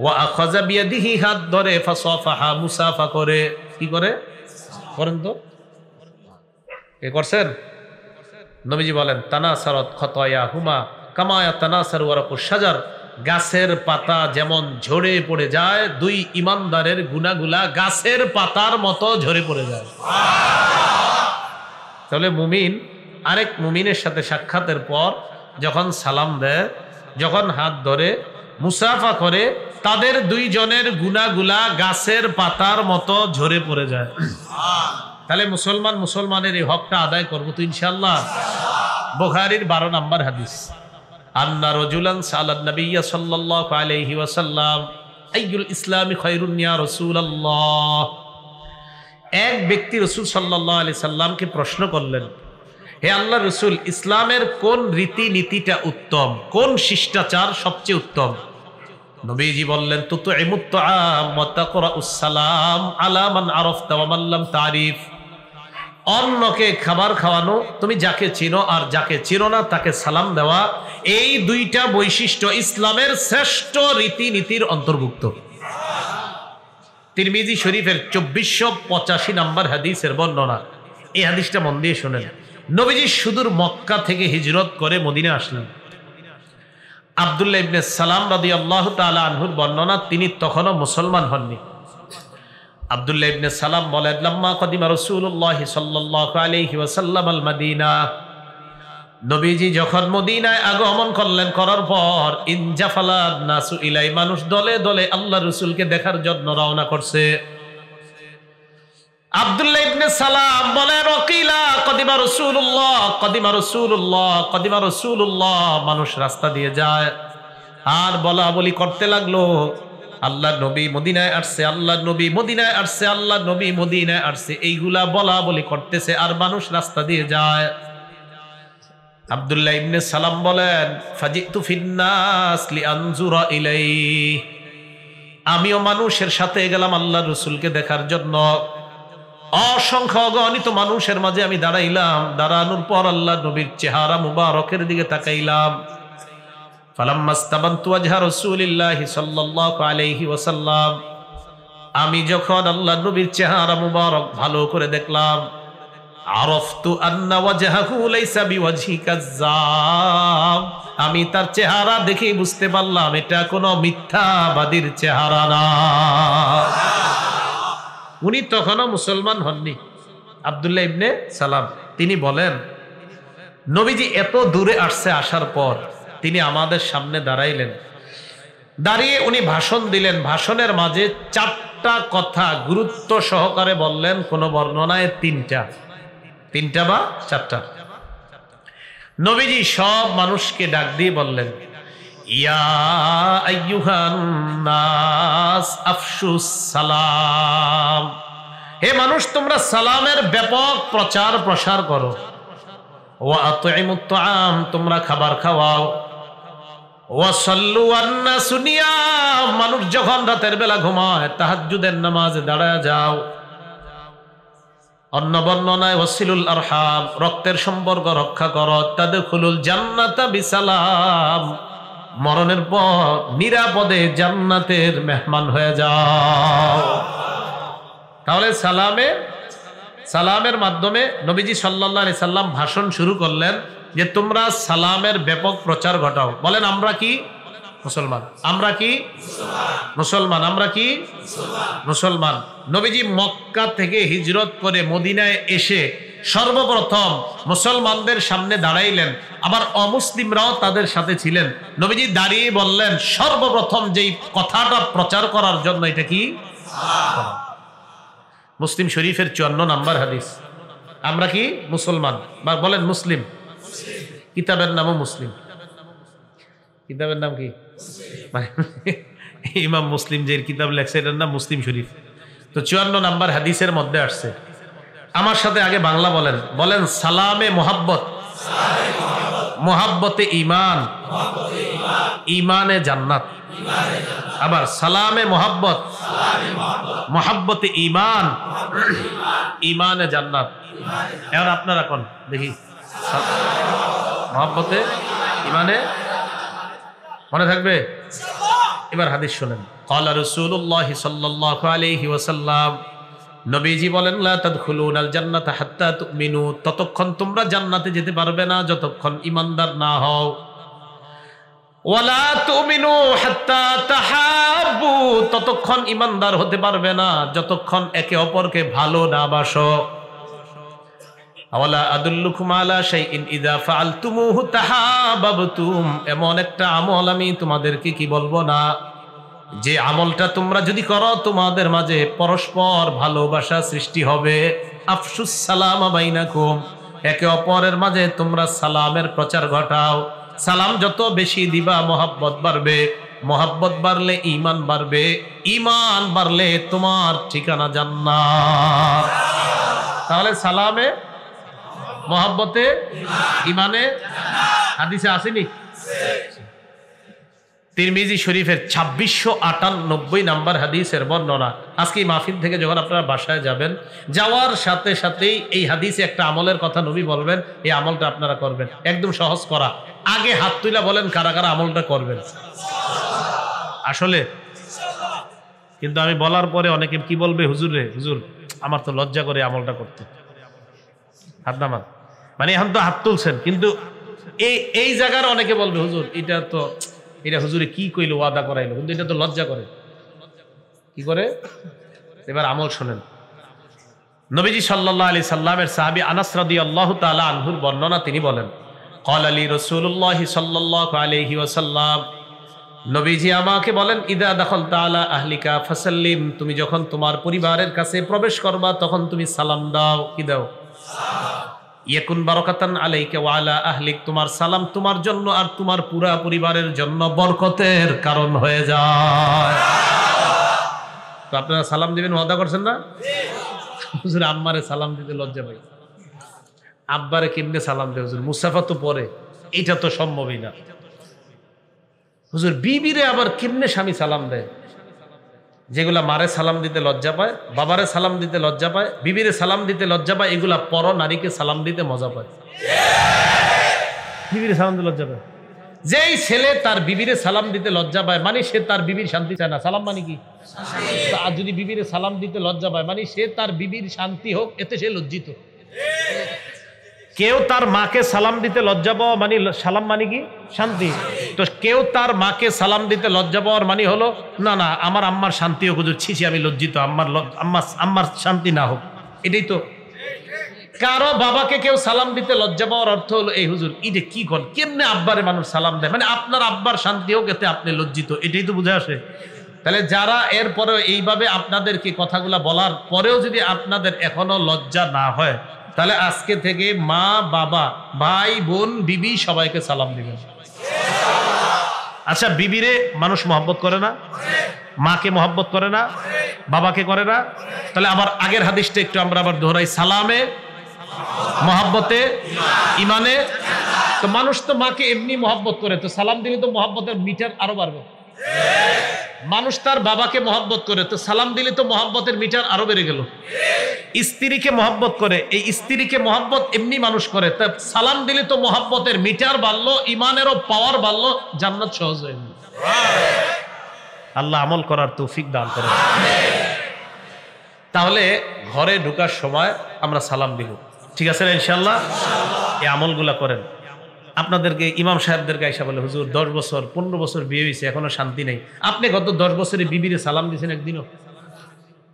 ওয়া আখাযা বিয়াদিহি, হাত ধরে, ফাসাফাহা, মুসাফা করে। কি করে? করেন তো, কে করছেন? নবীজি বলেন, তানাসারাত খাতায়াহুমা কামা ইয়াতানাসারু ওয়ারাকুশ শাজার, গাছের পাতা যেমন ঝরে পড়ে যায়, দুই ইমানদারের গুনাহগুলা গাছের পাতার মতো ঝরে পড়ে যায়। তাহলে মুমিন আরেক মুমিনের সাথে সাক্ষাতের পর যখন সালাম দেয়, যখন হাত ধরে, মুসাফা করে, তাদের দুইজনের গুনাহগুলা গাছের পাতার মতো ঝরে পড়ে যায়। তাহলে মুসলমান মুসলমানের এই হকটা আদায় করবো তো ইনশাআল্লাহ। বুখারীর 12 নাম্বার হাদিস, আন্না রাজুলান সালাত নবিয়্য সাল্লাল্লাহু আলাইহি ওয়াসাল্লাম আইয়ুল ইসলামি খায়রুন ইয়া রাসূলুল্লাহ, এক ব্যক্তি রাসূল সাল্লাল্লাহু আলাইহি সাল্লামকে প্রশ্ন করলেন, হে আল্লাহর রাসূল, ইসলামের কোন রীতি নীতিটা উত্তম, কোন শিষ্টাচার সবচেয়ে উত্তম? নবীজি বললেন, তুতইমুত তাআম ওয়া তাকরাউস সালাম আলা মান আরাফতা ওয়া মান লাম তারিফ, অন্যকে খাবার খাওয়ানো, তুমি যাকে চিনো আর যাকে চিনো না তাকে সালাম দেওয়া, এই দুইটা বৈশিষ্ট্য ইসলামের শ্রেষ্ঠ রীতিনীতির অন্তর্ভুক্ত। তিরমিজি শরীফের 2485 নাম্বার হাদিসের বর্ণনা। এই হাদিসটা মন দিয়ে শুনেন। নবীজি সুদূর মক্কা থেকে হিজরত করে মদিনা আসলেন। আব্দুল্লাহ ইবনে সালাম রাদিয়াল্লাহু তাআলা আনহুর বর্ণনা, তিনি তখনও মুসলমান হননি। আব্দুল্লাহ ইবনে সালাম বলেন, লাম্মা কদিমা রাসূলুল্লাহ সাল্লাল্লাহু আলাইহি ওয়াসাল্লাম আল মদিনা, নবীজি যখন মদিনায় আগমন করলেন, করার পর ইনজাফালান নাসু ইলাই, মানুষ দলে দলে আল্লাহর রাসূলকে দেখার জন্য রওনা করছে। আব্দুল্লাহ ইবনে সালাম বলেন, ওয়াকিলা কদিমা রাসূলুল্লাহ, কদিমা রাসূলুল্লাহ, কদিমা রাসূলুল্লাহ, মানুষ রাস্তা দিয়ে যায় আর বলা বলি করতে লাগলো, আল্লাহ নবী মদিনায় আসছে, আল্লাহ নবী মদিনায় আসছে, আল্লাহ নবী মদিনায় আসছে, এইগুলা বলা বলি করতেছে আর মানুষ রাস্তা দিয়ে যায়। আব্দুল্লাহ ইবনে সালাম বলেন, ফাজিতু ফিন্নাস লিআনজুরা ইলাইহি, আমিও মানুষের সাথে গেলাম আল্লাহ রাসূলকে দেখার জন্য। অসংখ্য অগণিত মানুষের মাঝে আমি দাঁড়াইলাম, দাঁড়ানোর পর আল্লাহ নবীর চেহারা মুবারকের দিকে তাকাইলাম। ফালাম্মাস্তাবানতু ওয়াজহা রাসূলিল্লাহি সাল্লাল্লাহু আলাইহি ওয়াসাল্লাম, আমি যখন আল্লাহ নবীর চেহারা মুবারক ভালো করে দেখলাম, আরাফতু আন্না ওয়াজহাহু লাইসা বিওয়াজহি কাজ্জাব, আমি তার চেহারা দেখেই বুঝতে পারলাম এটা কোনো মিথ্যাবাদীর চেহারা না। উনি তখনও মুসলমান হননি, আব্দুল্লাহ ইবনে সালাম। তিনি বলেন, নবীজি এত দূরে আসছে, আসার পর তিনি আমাদের সামনে দাঁড়াইলেন, দাঁড়িয়ে উনি ভাষণ দিলেন। ভাষণের মাঝে 4টা কথা গুরুত্ব সহকারে বললেন, কোন বর্ণনায় 3টা বা 4টা। নবীজি সব মানুষকে ডাক দিয়ে বললেন, ইয়া আইয়ুহান নাস আফশুস সালাম, হে মানুষ তোমরা সালামের ব্যাপক প্রচার প্রসার করো। ওয়া আতইমুত তাআম, তোমরা খাবার খাওয়াও। ওয়া সাল্লু ওয়ান-নাসু নিয়াম, মানুষ যখন রাতের বেলা ঘুমায় তাহাজ্জুদের নামাজে দাঁড়ায় যাও। অন্য বর্ণনায় ওয়াসিলুল আরহাম, রক্তের সম্পর্ক রক্ষা করো। তাদখুলুল জান্নাতা বিসালাম, মরণের পর নিরাপদে জান্নাতের মেহমান হয়ে যাও। তাহলে সালামের মাধ্যমে নবীজি সাল্লাল্লাহু আলাইহি সাল্লাম ভাষণ শুরু করলেন যে তোমরা সালামের ব্যাপক প্রচার ঘটাও। বলেন আমরা কি মুসলমান? আমরা কি মুসলমান? আমরা কি মুসলমান? নবীজি মক্কা থেকে হিজরত করে মদিনায় এসে সর্বপ্রথম মুসলমানদের সামনে দাঁড়াইলেন, আবার অমুসলিমরাও তাদের সাথে ছিলেন। নবীজি দাঁড়িয়ে বললেন সর্বপ্রথম যেই কথাটা প্রচার করার জন্য, এটা কি? মুসলিম শরীফের 54 নম্বর হাদিস। আমরা কি মুসলমান? বা বলেন মুসলিম। কিতাবের নামও মুসলিম। কিতাবের নাম কি? ইমাম মুসলিম যে কিতাব লেখছে এটার নাম মুসলিম শরীফ। তো 54 নম্বর হাদিসের মধ্যে আসছে। আমার সাথে আগে বাংলা বলেন, বলেন সালামে মোহাব্বত, মোহাব্বতে ঈমান, ঈমানে জান্নাত। আবার সালামে মোহাব্বত, মোহাব্বতে ঈমান, ঈমানে জান্নাত। এখন আপনারা কোন দেখি, মোহাব্বতে ঈমানে, মনে থাকবে? এবার হাদিস শুনেন। ক্বালা রাসূলুল্লাহ সাল্লাল্লাহু আলাইহি ওয়াসাল্লাম, নবীজি বলেন, লা তাদখুলুনাল জান্নাতা হাত্তা তুমিনু, ততক্ষণ তোমরা জান্নাতে যেতে পারবে না যতক্ষণ ঈমানদার না হও। ওয়ালা তুমিনু হাত্তা তাহাব্বু, ততক্ষণ ঈমানদার হতে পারবে না যতক্ষণ একে অপরকে ভালো না বাসো। আওয়ালা আদুল্লুকুম আলা শাইইন ইযা ফাআলতুমুহু তাহাব্বাবতুম, এমন একটা আমল আমি তোমাদেরকে কি বলবো না, যে আমলটা তোমরা যদি করো তোমাদের মাঝে পরস্পর ভালোবাসা সৃষ্টি হবে। আফশুস সালাম বাইনাকুম, একে অপরের মাঝে তোমরা সালামের প্রচার ঘটাও। সালাম যত বেশি দিবা মোহাব্বত বাড়বে, মোহাব্বত বাড়লে ঈমান বাড়বে, ঈমান বাড়লে তোমার ঠিকানা জান্নাত। তাহলে সালামে মোহাব্বতে ঈমানে হাদিসে আসেনি? তিরমিজি শরীফের 2698 নম্বর হাদিসের বর্ণনা। আজকে এই মাহফিল থেকে যখন আপনারা বাসায় যাবেন, যাওয়ার সাথে সাথেই এই হাদিসে একটা আমলের কথা নবী বলবেন, এই আমলটা আপনারা করবেন। একদম সহজ করা। আগে হাত তুলে বলেন কারা কারা আমলটা করবেন। আসলে কিন্তু আমি বলার পরে অনেকে কি বলবে, হুজুর রে, হুজুর আমার তো লজ্জা করে আমলটা করতে। হাত নামান, মানে এখন তো হাত তুলছেন, কিন্তু এই জায়গার অনেকে বলবে, হুজুর এটা হুজুরে কি কইলো, ওয়াদা করাইলো, কিন্তু এটা তো লজ্জা করে। কি করে? এবার আমল শোনেন। নবীজি সাল্লাল্লাহু আলাইহি সাল্লামের সাহাবী আনাস রাদিয়াল্লাহু তাআলা আনহুর বর্ণনা, তিনি বলেন, ক্বালা লি রাসূলুল্লাহ সাল্লাল্লাহু আলাইহি ওয়াসাল্লাম, নবীজি আমাকে বলেন, ইদা দাখালতা আলা আহলিকা ফাসাল্লিম, তুমি যখন তোমার পরিবারের কাছে প্রবেশ করবা তখন তুমি সালাম দাও। কি দাও? ইয়াকুন বারাকাতান আলাইকা ওয়া আলা আহলিক, তোমার সালাম তোমার জন্য আর তোমার পুরা পরিবারের জন্য বরকতের কারণ হয়ে যায়। তো আপনারা সালাম দিবেন ওয়াদা করছেন না? হুজুর আম্মারে সালাম দিতে লজ্জা পাই, আব্বারে কেমনে সালাম দেয় হুজুর, মুসাফা তো পরে, এটা তো সম্ভবই না। হুজুর বিবিরে আবার কেমনে স্বামী সালাম দেয়? যেগুলা মারে সালাম দিতে লজ্জা পায়, বাবারে সালাম দিতে লজ্জা পায়, বিবিরে সালাম দিতে লজ্জা পায়, এগুলা পর নারীকে সালাম দিতে মজা পায়। বিবিরে সালাম দিতে লজ্জা পায়। যেই ছেলে তার বিবিরে সালাম দিতে লজ্জা পায় মানে সে তার বিবির শান্তি চায় না। সালাম মানে কি? আর যদি বিবিরে সালাম দিতে লজ্জা পায় মানে সে তার বিবির শান্তি হোক এতে সে লজ্জিত। কেউ তার মাকে সালাম দিতে লজ্জা পাওয়া মানে সালাম মানে কি? শান্তি। তো কেউ তার মাকে সালাম দিতে লজ্জা পাওয়ার মানে হলো না না আমার আম্মার শান্তি হোক হুজুর, ছি আমি লজ্জিত, আম্মার শান্তি না হোক। এটাই তো। কারো বাবাকে কেউ সালাম দিতে লজ্জা পাওয়ার অর্থ হলো এই হুজুর ইডে কি কর, কেমনে আব্বারে মানুষ সালাম দেয়, মানে আপনার আব্বার শান্তি হোক এতে আপনি লজ্জিত। এটাই তো বুঝে আসে। তাহলে যারা এরপরেও এইভাবে আপনাদেরকে কথাগুলা বলার পরেও যদি আপনাদের এখনো লজ্জা না হয়, তাহলে আজকে থেকে মা বাবা ভাই বোন বিবি সবাইকে সালাম দিবেন। আচ্ছা বিবিরে মানুষ মহব্বত করে না? মাকে মহব্বত করে না? বাবাকে করে না? তাহলে আবার আগের হাদিসটা একটু আমরা আবার দোহরাই, সালামে মহব্বতে ইমানে। তো মানুষ তো মাকে এমনি মহব্বত করে, তো সালাম দিলে তো মহব্বতের মিটার আরো বাড়বে। মানুষ তার বাবাকে মহব্বত করে, তো সালাম দিলে তো মহব্বতের মিটার আরো বেড়ে গেল। স্ত্রীকে মহব্বত করে, এই স্ত্রীকে মহব্বত এমনি মানুষ করে, তা সালাম দিলে তো মহব্বতের মিটার বাড়লো, ইমানেরও পাওয়ার বাড়লো, জান্নাত সহজ হয়ে গেল। আল্লাহ আমল করার তৌফিক দান করেন। তাহলে ঘরে ঢোকার সময় আমরা সালাম দিব, ঠিক আছে না ইনশাআল্লাহ? এই আমলগুলা করেন। আপনাদেরকে ইমাম সাহেবদেরকে আইসা বলে হুজুর 10 বছর 15 বছর বিয়ে হয়েছে এখনো শান্তি নেই, আপনি গত 10 বছরে বিবিরে সালাম দিয়েছেন একদিনও?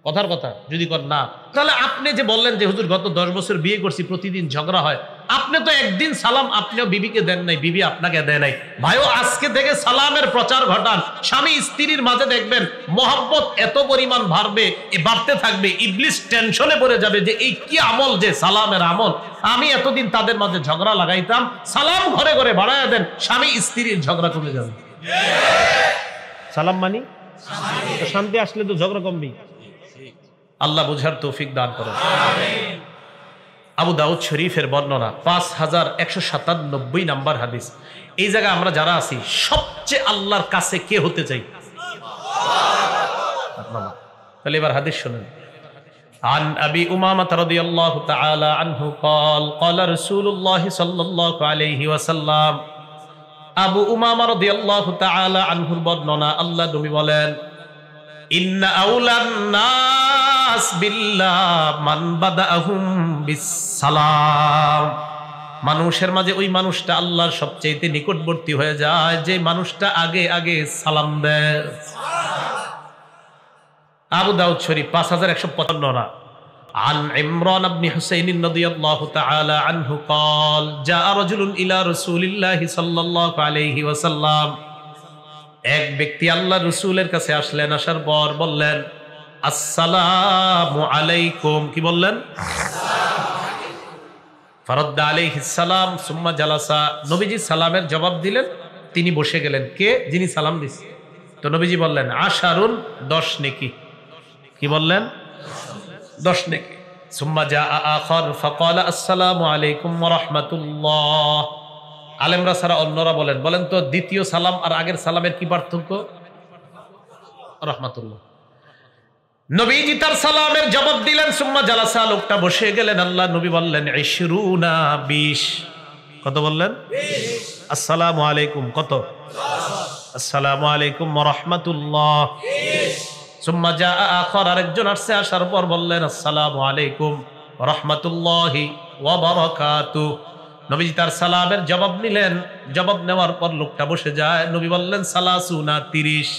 কথার কথা যদি কর না, তাহলে আপনি যে বললেন যে হুজুর গত 10 বছর বিয়ে করছি প্রতিদিন ঝগড়া হয়, আপনি তো একদিন সালাম আপনিও বিবিকে দেন নাই, বিবি আপনাকে দেয় নাই। ভাইও আজকে থেকে সালামের প্রচার ঘটান। স্বামী স্ত্রীর মাঝে দেখবেন মহব্বত এত পরিমাণ বাড়তে থাকবে, ইবলিস টেনশনে পড়ে যাবে যে এই কি আমল, যে সালামের আমল। আমি এতদিন তাদের মাঝে ঝগড়া লাগাইতাম, সালাম ঘরে ঘরে বাড়ায় দেন, স্বামী স্ত্রীর ঝগড়া কমে যাবে। সালাম মানি শান্তি আসলে তো ঝগড়া কমবেই। আল্লাহ বুঝার তৌফিক দান করেন। আবু দাউদ শরীফের বর্ণনা 5197 নাম্বার হাদিস। এই জায়গায় আমরা যারা আছি সবচেয়ে আল্লাহর কাছে কে হতে চাই? তাহলে এবার হাদিস শুনেন। عن أبي أمامة رضي الله تعالى عنه قال قال رسول الله صلى الله عليه وسلم আবু উমামা রাদিয়াল্লাহু তাআলা আনহুর বর্ণনা, আল্লাহ নবী বলেন ইন্না আউলান নাস বিল্লাহ মান বাদাহুম বিসসালাম। মানুষের মাঝে ওই মানুষটা আল্লাহর সবচেয়ে নিকটবর্তী হয়ে যায় যে মানুষটা আগে আগে সালাম দেয়। আবু দাউদ শরীফ 5155। عن عمران بن حسين رضي الله تعالى عنه قال جاء رجل إلى رسول الله صلى الله عليه وسلم। এক ব্যক্তি আল্লাহ রাসূলের কাছে আসলেন, আসার পর বললেন আসসালামু আলাইকুম। কি বললেন? ফারাদ্দা আলাইহিস সালাম সুম্মা জালাসা। নবীজি সালামের জবাব দিলেন, তিনি বসে গেলেন। কে? যিনি সালাম দিছে। তো নবীজি বললেন আশারুন 10 নেকি। কি বললেন? 10 নেকি। সুম্মা জাআ আখার ফাকালা আসসালামু আলাইকুম ওয়া রাহমাতুল্লাহ। আলেমরা ছাড়া অন্যরা বলেন তো দ্বিতীয় সালাম আর আগের সালামের কি পার্থক্য? রাহমাতুল্লাহ। নবীজি তার সালামের জবাব দিলেন, সুম্মা জালাসা, লোকটা বসে গেলেন। আল্লাহ নবী বললেন 20 কত বললেন? 20। আসসালামু আলাইকুম কত? 10। আসসালামু আলাইকুম ওয়া রাহমাতুল্লাহ। 20। সুম্মা জাআ আখার, আরেকজন আসছে, আসার পর বললেন আসসালামু আলাইকুম ওয়া রাহমাতুল্লাহি ওয়া বারাকাতুহু। নবীজি তার সালামের জবাব নিলেন। জবাব নেওয়ার পর লোকটা বসে যায়। নবী বললেন সালাসুনা 30।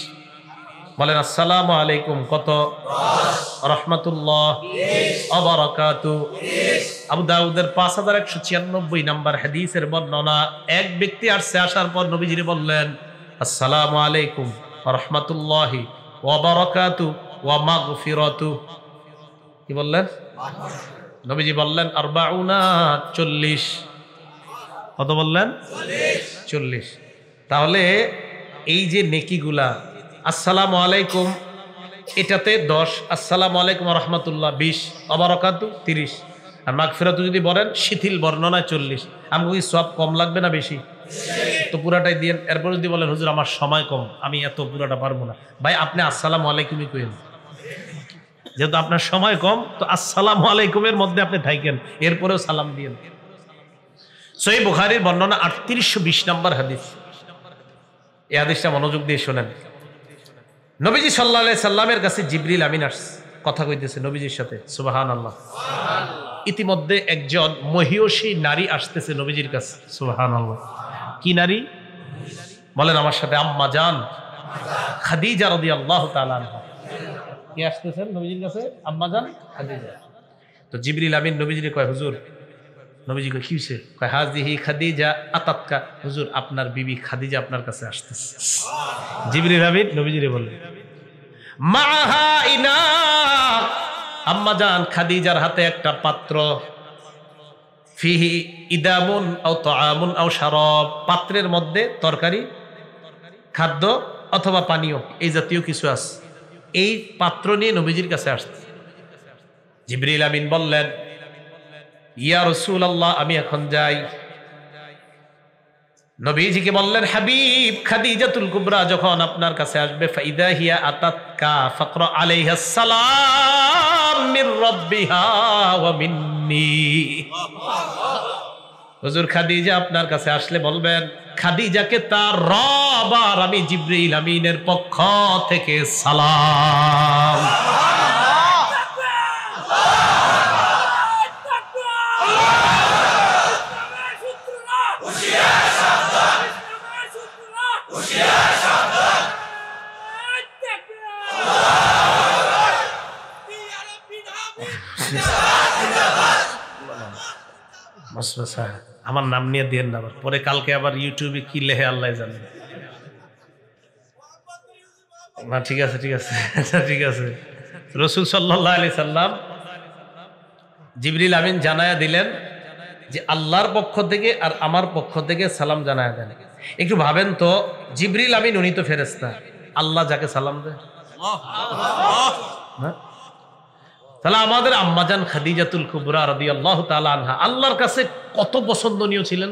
বলেন আসসালামু আলাইকুম কত? 10। রাহমাতুল্লাহ 20 ওয়া বারাকাতুহু 20। আবু দাউদের 5196 নাম্বার হাদিসের বর্ণনা। এক ব্যক্তি আসছে, আসার পর নবীজি বললেন আসসালামু আলাইকুম ওয়া রাহমাতুল্লাহি ওয়া বারাকাতুহু ওয়া মাগফিরাতুহু। কি বললেন? নবীজি বললেন 40। কত বললেন? 40। তাহলে এই যে নেকিগুলা, আসসালামু আলাইকুম এটাতে 10, আসসালামু আলাইকুম ওয়া রাহমাতুল্লাহ 20, ওয়াবারাকাতু 30, আর মাগফিরাতু যদি বলেন শিথিল বর্ণনায় 40। আমাকে কি সব কম লাগবে না বেশি? তো পুরাটাই দিয়েন। এরপর যদি বলেন হুজুর আমার সময় কম, আমি এত পুরাটা পারবো না, ভাই আপনি আসসালামু আলাইকুমই কইেন। যেহেতু আপনার সময় কম, তো আসসালামু আলাইকুমের মধ্যে আপনি থাকেন, এরপরেও সালাম দিয়েন। সহিহ বুখারীর বর্ণনা 3820 নম্বর হাদিস। এই হাদিসটা মনোযোগ দিয়ে শোনেন। নবীজি সাল্লাল্লাহু আলাইহি সাল্লামের কাছে জিবরিল আমিন আসছে, কথা কইতেছে নবীজির সাথে, সুবহানাল্লাহ। ইতিমধ্যে একজন মহিয়সী নারী আসতেছে নবীজির কাছে, সুবহানাল্লাহ। কি নারী? বলেন আমার সাথে, আম্মা জান খাদিজা রাদিয়াল্লাহু তাআলা আনহা। কি আসতেছেন নবীজির কাছে? আম্মা জান খাদিজা। তো জিবরিল আমিন নবীজিকে কয়, হুজুর। নবীজি কয়, কি হইছে? কয়, হাযিহি খাদিজা আতাতকা, হুজুর আপনার বিবি খাদিজা আপনার কাছে আসতেছে। জিবরিল আমিন নবীজিরে বললেন, মাহা ইনা, আম্মা জান খাদিজার হাতে একটা পাত্র, ফিহি ইদামুন আও তাআমুন আও শারাব, পাত্রের মধ্যে তরকারি, খাদ্য অথবা পানীয় এই জাতীয় কিছু আছে। এই পাত্র নিয়ে নবীজির কাছে আসছে। জিবরিল আমিন বললেন, ইয়া রাসূলুল্লাহ আমি এখন যাই। নবীজিকে বললেন, হাবিব খাদিজাতুল কুবরা যখন আপনার কাছে আসবে, ফাইদা হিয়া আতাতকা ফাকরা আলাইহাস সালাম মির রাব্বিহা ওয়া মিন্নি। হুজুর খাদিজা আপনার কাছে আসলে বলবেন, খাদিজাকে তার রব আর আমি জিবরিল আমিনের পক্ষ থেকে সালাম। আমার নাম নিয়ে দিয়ে না, পরে কালকে আবার ইউটিউবে কি লেহে আল্লাহ জানে। না ঠিক আছে, ঠিক আছে, ঠিক আছে। রাসূল সাল্লাল্লাহু আলাইহি সাল্লাম জিবরিল আমিন জানায়া দিলেন যে আল্লাহর পক্ষ থেকে আর আমার পক্ষ থেকে সালাম জানায়া দেন। একটু ভাবেন তো, জিবরিল আমিন উনি তো ফেরেশতা, আল্লাহ যাকে সালাম দেয়। তাহলে আমাদের আম্মাজান খাদিজাতুল কুবরা রাদিয়াল্লাহু তাআলা আনহা আল্লাহর কাছে কত পছন্দনীয় ছিলেন।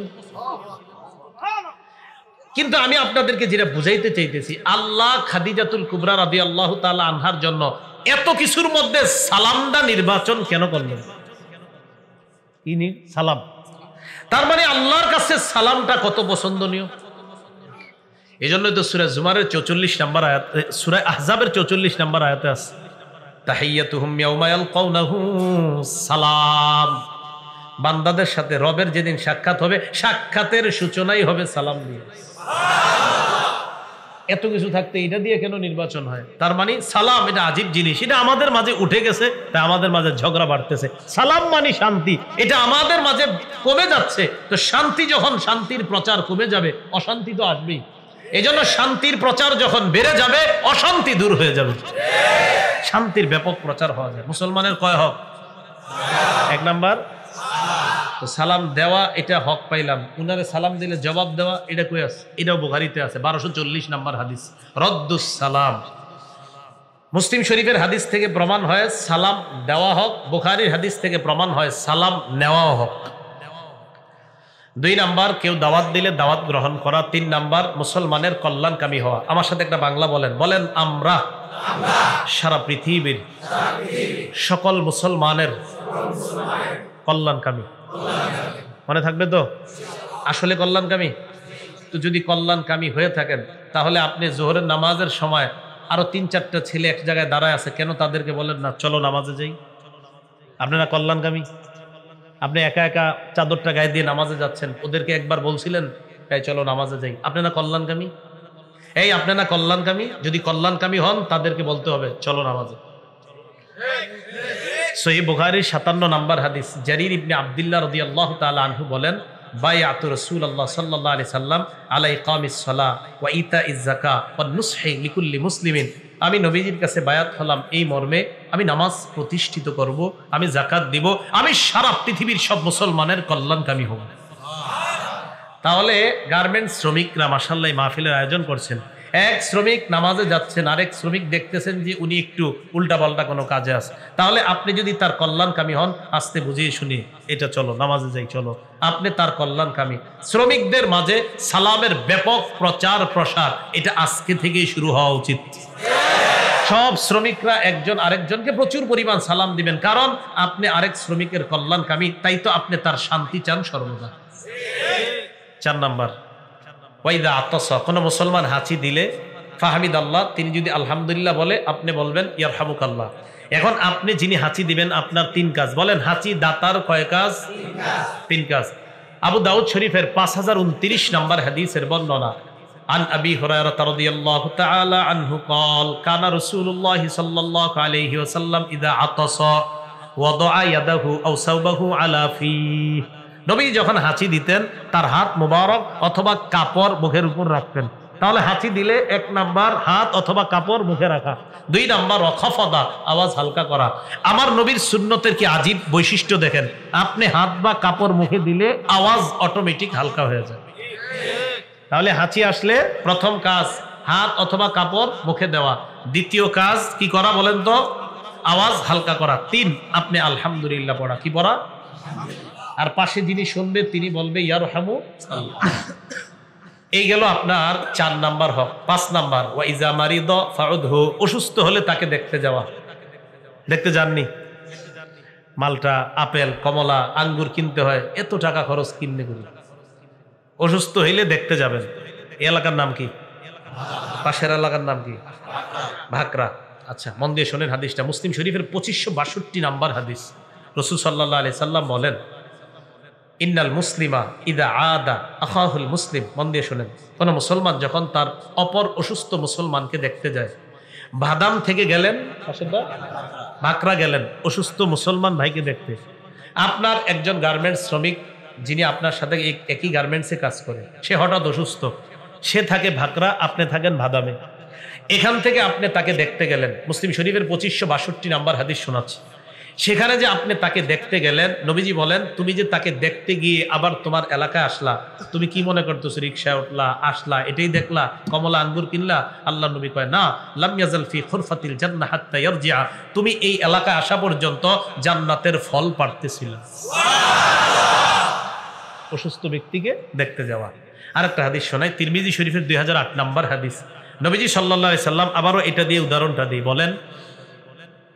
কিন্তু আমি আপনাদেরকে যেটা বুঝাইতে চাইতেছি, আল্লাহ খাদিজাতুল কুবরা রাদিয়াল্লাহু তাআলা আনহার জন্য এত কিছুর মধ্যে সালামটা নির্বাচন কেন করলেন? ইনি সালাম, তার মানে আল্লাহর কাছে সালামটা কত পছন্দনীয়। এই জন্যই তো সূরা জুমারের 44 নম্বর আয়াত, সূরা আহজাবের 44 নম্বর আয়াতে আছে, তাহিয়াতুহুম ইয়াওমা ইয়ালকাউনাহু সালাম। বান্দাদের সাথে রবের যেদিন সাক্ষাৎ হবে, সাক্ষাতের সূচনাই হবে সালাম দিয়ে। এত কিছু থাকতে এটা দিয়ে কেন নির্বাচন হয়? তার মানে সালাম এটা আজীব জিনিস, এটা আমাদের মাঝে উঠে গেছে, তাই আমাদের মাঝে ঝগড়া বাড়তেছে। সালাম মানে শান্তি, এটা আমাদের মাঝে কমে যাচ্ছে। তো শান্তি যখন, শান্তির প্রচার কমে যাবে, অশান্তি তো আসবেই। এই জন্য শান্তির প্রচার যখন বেড়ে যাবে, অশান্তি দূর হয়ে যাবে, শান্তির ব্যাপক প্রচার হওয়া যায়। মুসলমানের কয় হক? 1 নাম্বার তো সালাম দেওয়া, এটা হক পাইলাম। উনারে সালাম দিলে জবাব দেওয়া, এটা কই আছে? এটাও বুখারীতে আছে, 1240 নম্বর হাদিস, রদ্দুস সালাম। মুসলিম শরীফের হাদিস থেকে প্রমাণ হয় সালাম দেওয়া হক, বুখারীর হাদিস থেকে প্রমাণ হয় সালাম নেওয়াও হক। 2 নাম্বার কেউ দাওয়াত দিলে দাওয়াত গ্রহণ করা। 3 নাম্বার মুসলমানের কল্যাণকামী হওয়া। আমার সাথে একটা বাংলা বলেন, বলেন আমরা সারা পৃথিবীর সকল মুসলমানের কল্যাণকামী। মনে থাকবে তো? আসলে কল্যাণকামী তো, যদি কল্যাণকামী হয়ে থাকেন তাহলে আপনি জোহরের নামাজের সময় আরো 3-4টা ছেলে এক জায়গায় দাঁড়ায় আছে, কেন তাদেরকে বলেন না চলো নামাজে যাই? আপনারা কল্যাণকামী? আপনি একা একা চাদরটা গায়ে দিয়ে নামাজে যাচ্ছেন, ওদেরকে একবার বলছিলেন তাই চলো নামাজে যাই? আপনারা কল্যাণকামী? এই আপনারা কল্যাণকামী? যদি কল্যাণকামী হন তাদেরকে বলতে হবে চলো নামাজে। সহিহ বুখারীর 57 নম্বর হাদিস, জারীর ইবনে আব্দুল্লাহ রাদিয়াল্লাহু তাআলা আনহু বলেন, বায়াতু রাসূলুল্লাহ সাল্লাল্লাহু আলাইহি সাল্লাম আলা ইকামিস সালাহ ওয়া ইতাইজ যাকাত ওয়া নুসহি লিকুল্লি মুসলিমিন। আমি নবীজির কাছে বায়াত হলাম এই মর্মে, আমি নামাজ প্রতিষ্ঠিত করব, আমি যাকাত দিব, আমি সারা পৃথিবীর সব মুসলমানের কল্যাণকামী হব। তাহলে গার্মেন্টস শ্রমিকরা মাশাআল্লাহ মাহফিলের আয়োজন করছেন, এক শ্রমিক নামাজে যাচ্ছেন, আরেক শ্রমিক দেখতেছেন যে উনি একটু উল্টাপাল্টা কোনো কাজে আছে, তাহলে আপনি যদি তার কল্যাণকামী হন, আস্তে বুঝিয়ে শুনিয়ে এটা চলো নামাজে যাই চলো, আপনি তার কল্যাণকামী। শ্রমিকদের মাঝে সালামের ব্যাপক প্রচার প্রসার এটা আজকে থেকেই শুরু হওয়া উচিত। সব শ্রমিকরা একজন আরেকজনকে প্রচুর পরিমাণ সালাম দিবেন, কারণ আপনি আরেক শ্রমিকের কল্যাণকামী, তাই তো আপনি তার শান্তি চান সর্বদা। 4 নাম্বার, ওয়াইদা আতাসা, কোন মুসলমান হাঁচি দিলে ফাহামিদ আল্লাহ, তিনি যদি আলহামদুলিল্লাহ বলে আপনি বলবেন ইয়ারহামুকাল্লাহ। এখন আপনি যিনি হাঁচি দিবেন আপনার 3 কাজ, বলেন হাঁচি দাতার কয় কাজ? 3 কাজ। আবু দাউদ শরীফের 5029 নম্বর হাদিসের বর্ণনা, আন আবি হুরায়রা রাদিয়াল্লাহু তাআলা আনহু قال كان رسول الله صلى الله عليه وسلم اذا عطس وضع يده او ثوبه على فيه, নবী যখন হাঁচি দিতেন তার হাত মোবারক অথবা কাপড় মুখের উপর রাখতেন। তাহলে হাঁচি দিলে 1 নাম্বার হাত অথবা কাপড় মুখে রাখা, 2 নাম্বার ওয়াখাফাদা, আওয়াজ হালকা করা। আমার নবীর সুন্নতের কি আজীব বৈশিষ্ট্য দেখেন, আপনি হাত বা কাপড় মুখে দিলে আওয়াজ অটোমেটিক হালকা হয়ে যায়। তাহলে হাঁচি আসলে প্রথম কাজ হাত অথবা কাপড় মুখে দেওয়া, দ্বিতীয় কাজ কি করা বলেন তো? আওয়াজ হালকা করা। 3, আপনি আলহামদুলিল্লাহ পড়া। কি পড়া? আর পাশে যিনি শুনবে তিনি বলবে ইয়ারহামু আল্লাহ। এই গেল আপনার 4 নাম্বার হক। 5 নাম্বার, ওয়া ইজা মারিদ ফাউদহু, অসুস্থ হলে তাকে দেখতে যাওয়া। দেখতে যাননি? মালটা, আপেল, কমলা, আঙ্গুর কিনতে হয়, এত টাকা খরচ কিনতে করি, অসুস্থ হইলে দেখতে যাবেন। এই এলাকার নাম কি? পাশের এলাকার নাম কি? ভাকরা। আচ্ছা, মন দিয়ে শোনেন হাদিসটা, মুসলিম শরীফের 2562 নাম্বার হাদিস। রাসূল সাল্লাল্লাহু আলাইহি সাল্লাম বলেন, ইন্নাল মুসলিমা ইদা আদা আখাহুল মুসলিম, মন দিয়ে শোনেন, কোন মুসলমান যখন তার অপর অসুস্থ মুসলমানকে দেখতে যায়, বাদাম থেকে গেলেন, ভাকরা গেলেন অসুস্থ মুসলমান ভাইকে দেখতে, আপনার একজন গার্মেন্টস শ্রমিক যিনি আপনার সাথে একই গার্মেন্টসে কাজ করে, সে হঠাৎ অসুস্থ, সে থাকে ভাকরা, আপনি থাকেন বাদামে, এখান থেকে আপনি তাকে দেখতে গেলেন। মুসলিম শরীফের 2562 নাম্বার হাদিস শোনাচ্ছি। সেখানে যে আপনি তাকে দেখতে গেলেন, নবীজি বলেন, তুমি যে তাকে দেখতে গিয়ে আবার তোমার এলাকায় আসলা, তুমি কি মনে করতেছো রিকশায় উঠলা আসলা এটাই দেখলা, কমলা আঙ্গুর কিনলা? আল্লাহ নবী কয় না, লাম ইয়াজাল ফি খুরফাতিল জান্নাহ হাত্তা ইয়ারজিআ, তুমি এই এলাকায় আসা পর্যন্ত জান্নাতের ফল পাড়তেছিলা। অসুস্থ ব্যক্তিকে দেখতে যাওয়া। আরেকটা হাদিস শোনাই, তিরমিজি শরীফের 2008 নাম্বার হাদিস। নবীজি সাল্লাল্লাহু আলাইহি সাল্লাম আবারও এটা দিয়ে উদাহরণটা দিয়ে বলেন,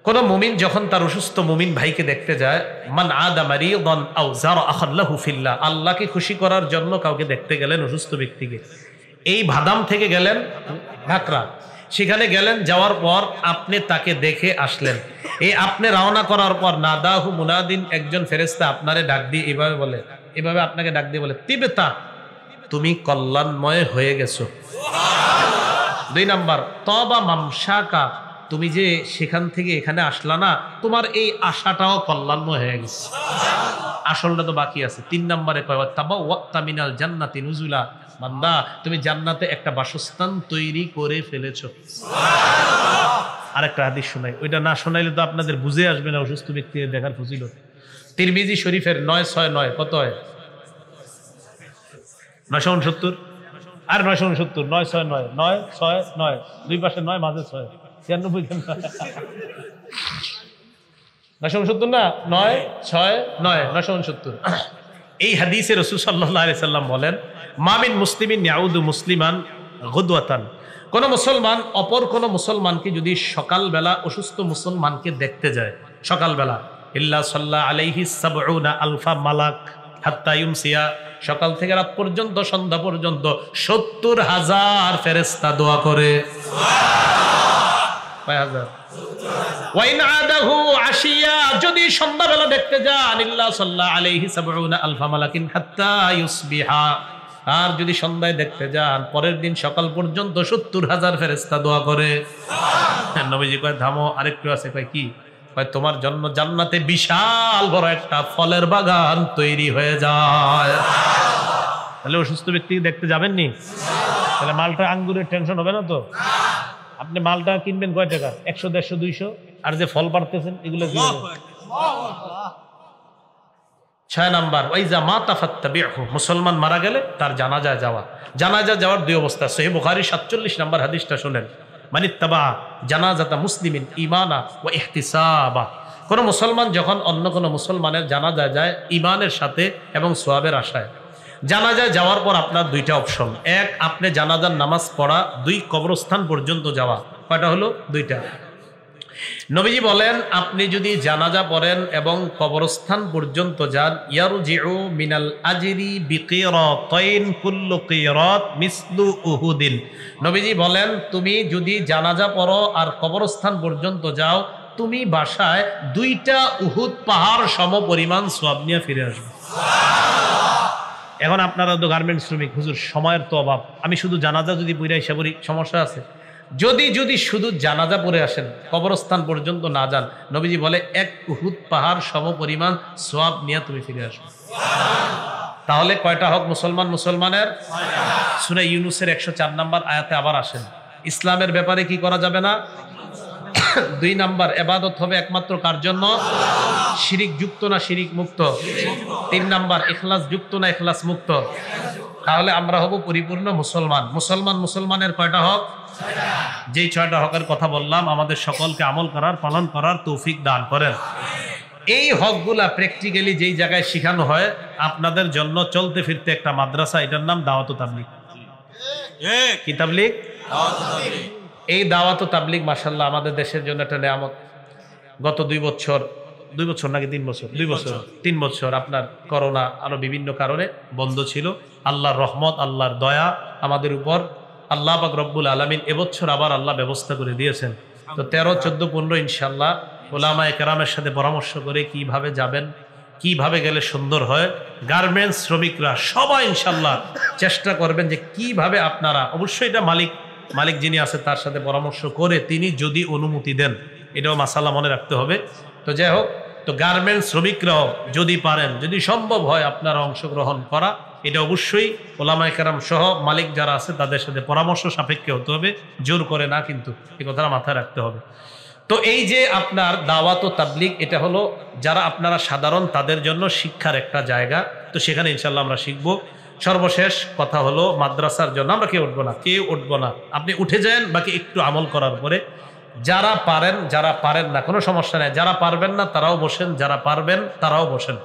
কোন মুমিন যখন তার অসুস্থ মুমিন ভাইকে দেখতে যায়, মান আদা মারিদান আও যারা আখাল্লাহু ফিল্লাহ, আল্লাহকে খুশি করার জন্য কাউকে দেখতে গেলেন অসুস্থ ব্যক্তিকে, এই বাদাম থেকে গেলেন ভাকরা, সেখানে গেলেন, যাওয়ার পর আপনি তাকে দেখে আসলেন, এই আপনি রওনা করার পর নাদাহু মুনাদিন, একজন ফেরেশতা আপনারে ডাক দিয়ে এভাবে বলে, এভাবে আপনাকে ডাক দিয়ে বলে, তিবতা, তুমি কল্যাণময় হয়ে গেছো। 2 নাম্বার, তবা মামশাকা, তুমি যে সেখান থেকে এখানে আসলা না, তোমার এই আশাটাও কল্যাণময় হয়ে গেছে, আসলটা তো বাকি আছে। 3 নম্বরে কয় তাবাওয়াতা মিনাল জান্নাতি নুজুলা, বান্দা তুমি জান্নাতে একটা বাসস্থান তৈরি করে ফেলেছো। আরেকটা হাদিস শোনাই, ওইটা না শোনাইলে তো আপনাদের বুঝে আসবে না অসুস্থ ব্যক্তি দেখার ফজিলত। তিরমিজি শরীফের 969, কত হয়? 969 আর 969, 969, 969, 2 পাশে 9 মাঝে 6, 96 কেন? 969 না, 969, 969। এই হাদিসে রাসূল সাল্লাল্লাহু আলাইহি সাল্লাম বলেন, মামিন মুসলিমিন ইয়াউদু মুসলিমান গুদওয়াতান, কোন মুসলমান অপর কোন মুসলমানকে যদি সকালবেলা অসুস্থ মুসলমানকে দেখতে যায় সকালবেলা, ইল্লা সাল্লা আলাইহি 70 আলফা মালাক হাত্তা ইউমসিয়া, সকাল থেকে রাত পর্যন্ত সন্ধ্যা পর্যন্ত 70,000 ফেরেশতা দোয়া করে। যদি সন্ধ্যাবেলা দেখতে যান, ইল্লা সাল্লা আলাইহি 70 আলফা মালাকিন হাত্তা ইউসবিহা, আর যদি সন্ধ্যায় দেখতে যান পরের দিন সকাল পর্যন্ত 70,000 ফেরেশতা দোয়া করে। নবীজি কয় থামো, আরেকটু আছে। কয় কি? কয় তোমার জন্য জান্নাতে বিশাল বড় একটা ফলের বাগান তৈরি হয়ে যায়। তাহলে অসুস্থ ব্যক্তি দেখতে যাবেন নি? তাহলে মালটা আঙ্গুরের টেনশন হবে না তো? আপনি মালটা কিনবেন কয় টাকা? 100, 150, 200, আর যে ফল পাড়তেছেন এগুলো কি হবে? 6 নাম্বার ওয়াইজা মাতা ফাত্তাবিহু, মুসলমান মারা গেলে তার জানাজা যাওয়া। জানাজা যাওয়ার দুই অবস্থা। সহিহ বুখারী 47 নাম্বার হাদিসটা শুনেন, মানিত্তাবা জানাজাতা মুসলিমিন ঈমানা ওয়া ইহতিসাবা। কোন মুসলমান যখন অন্য কোন মুসলমানের জানাজা যায় ঈমানের সাথে এবং সওয়াবের আশায়, জানাজায় যাওয়ার পর আপনার দুইটা অপশন। এক, আপনি জানাজার নামাজ পড়া, দুই, কবরস্থান পর্যন্ত যাওয়া। কয়টা হলো? দুইটা। নবীজি বলেন, আপনি যদি জানাজা পড়েন এবং কবরস্থান পর্যন্ত যান, ইয়ারজিউ মিনাল আজরি বিকিরাতাইন কুল্লু কিরাত মিসলু উহুদিন। নবীজি বলেন, তুমি যদি জানাজা পড়ো আর কবরস্থান পর্যন্ত যাও, তুমি বাসায় 2টা উহুদ পাহাড় সম পরিমাণ সওয়াব নিয়ে ফিরে আসবে। এখন আপনারা তো গার্মেন্টস শ্রমিক, হুজুর সময়ের তো অভাব, আমি শুধু জানাজা যদি পড়ে এসে পড়ি, সমস্যা আছে? যদি শুধু জানাজা পড়ে আসেন, কবরস্থান পর্যন্ত না যান, নবীজি বলে 1 উহুদ পাহাড় সম পরিমাণ সওয়াব নিয়ে তুমি ফিরে আসবে। তাহলে কয়টা হক মুসলমানের? সূরা ইউনূসের 104 নম্বর আয়াতে আবার আসেন, ইসলামের ব্যাপারে কি করা যাবে না? 2 নাম্বার, ইবাদত হবে একমাত্র কার জন্য? শিরিক যুক্ত না শিরিক মুক্ত? 3 নাম্বার, ইখলাস যুক্ত না ইখলাস মুক্ত? তাহলে আমরা হব পরিপূর্ণ মুসলমান। মুসলমানের কয়টা হক? যেই 6টা হকের কথা বললাম, আমাদের সকলকে আমল করার, পালন করার তৌফিক দান করেন। এই হকগুলা প্র্যাকটিক্যালি যেই জায়গায় শেখানো হয়, আপনাদের জন্য চলতে ফিরতে একটা মাদ্রাসা, এটার নাম দাওয়াত তাবলীগ। কি তাবলীগ? এই দাওয়াত তাবলীগ মাশাআল্লাহ আমাদের দেশের জন্য একটা নিয়ামত। গত 2 বছর নাকি 3 বছর আপনার করোনা আরো বিভিন্ন কারণে বন্ধ ছিল। আল্লাহর রহমত, আল্লাহর দয়া আমাদের উপর, আল্লাহ পাক রব্বুল আলামিন এবছর আবার আল্লাহ ব্যবস্থা করে দিয়েছেন। তো 13, 14, 15 ইনশাআল্লাহ উলামায়ে কেরামের সাথে পরামর্শ করে কিভাবে যাবেন, কিভাবে গেলে সুন্দর হয়, গার্মেন্টস শ্রমিকরা সবাই ইনশাআল্লাহ চেষ্টা করবেন যে কিভাবে আপনারা, অবশ্যই এটা মালিক যিনি আছে তার সাথে পরামর্শ করে তিনি যদি অনুমতি দেন, এটাও মাসালা মনে রাখতে হবে। তো যাই হোক, তো গার্মেন্টস শ্রমিকরাও যদি পারেন, যদি সম্ভব হয় আপনারা অংশগ্রহণ করা, এটা অবশ্যই ওলামায়ে কেরাম সহ মালিক যারা আছে তাদের সাথে পরামর্শ সাপেক্ষে হতে হবে, জোর করে না, কিন্তু এই কথাটা মাথায় রাখতে হবে। তো এই যে আপনার দাওয়াত ও তাবলীগ, এটা হলো যারা আপনারা সাধারণ তাদের জন্য শিক্ষার একটা জায়গা। তো সেখানে ইনশাল্লাহ আমরা শিখবো। সর্বশেষ কথা হলো, মাদ্রাসার জন্য আমরা কেউ উঠবো না। আপনি উঠে যান বাকি একটু আমল করার পরে। যারা পারেন না কোনো সমস্যা নেই, যারা পারবেন না তারাও বসেন, যারা পারবেন তারাও বসেন।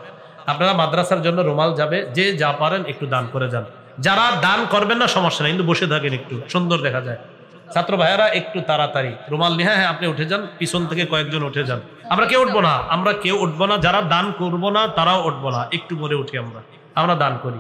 আপনারা মাদ্রাসার জন্য রুমাল যাবে, যে যা পারেন একটু দান করে যান। যারা দান করবেন না সমস্যা নেই, কিন্তু বসে থাকেন, একটু সুন্দর দেখা যায়। ছাত্র ভাইয়েরা একটু তাড়াতাড়ি রুমাল নিয়ে, হ্যাঁ আপনি উঠে যান, পিছন থেকে কয়েকজন উঠে যান। আমরা কেউ উঠবো না, যারা দান করবো না তারাও উঠবো না, একটু পরে উঠি, আমরা দান করি।